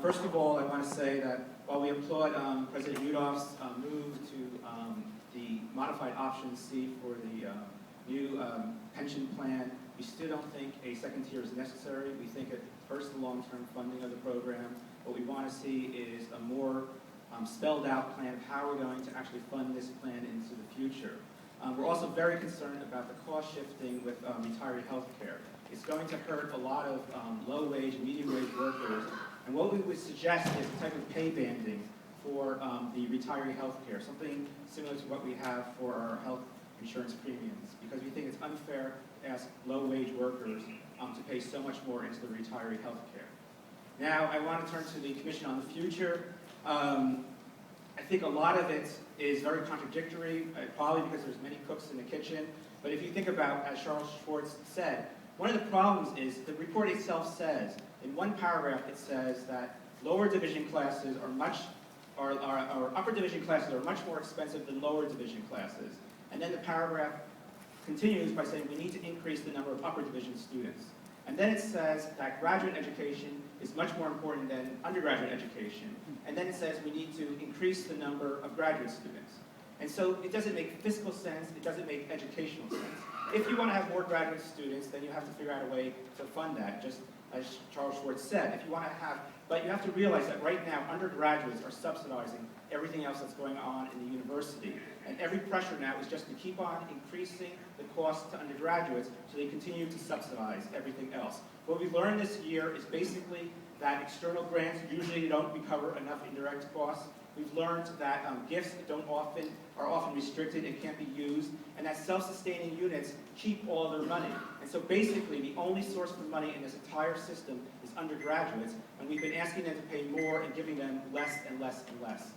First of all, I want to say that while we applaud President Yudoff's move to the modified option C for the new pension plan, we still don't think a second tier is necessary. We think at first the long-term funding of the program. What we want to see is a more spelled out plan of how we're going to actually fund this plan into the future. We're also very concerned about the cost shifting with retiree health care. It's going to hurt a lot of low-wage, medium-wage workers, and what we would suggest is a type of pay banding for the retiree health care, something similar to what we have for our health insurance premiums, because we think it's unfair to ask low-wage workers to pay so much more into the retiree health care. Now, I want to turn to the Commission on the Future. I think a lot of it is very contradictory, probably because there's many cooks in the kitchen. But if you think about, as Charles Schwartz said, one of the problems is the report itself says, in one paragraph it says that lower division classes are upper division classes are much more expensive than lower division classes. And then the paragraph continues by saying we need to increase the number of upper division students. And then it says that graduate education is much more important than undergraduate education. And then it says we need to increase the number of graduate students. And so it doesn't make fiscal sense, it doesn't make educational sense. If you want to have more graduate students, then you have to figure out a way to fund that, just as Charles Schwartz said. If you want to have, but you have to realize that right now undergraduates are subsidizing everything else that's going on in the university. And every pressure now is just to keep on increasing the cost to undergraduates so they continue to subsidize everything else. What we've learned this year is basically that external grants usually don't recover enough indirect costs. We've learned that gifts are often restricted and can't be used, and that self-sustaining units keep all their money. And so basically the only source for money in this entire system is undergraduates, and we've been asking them to pay more and giving them less and less and less.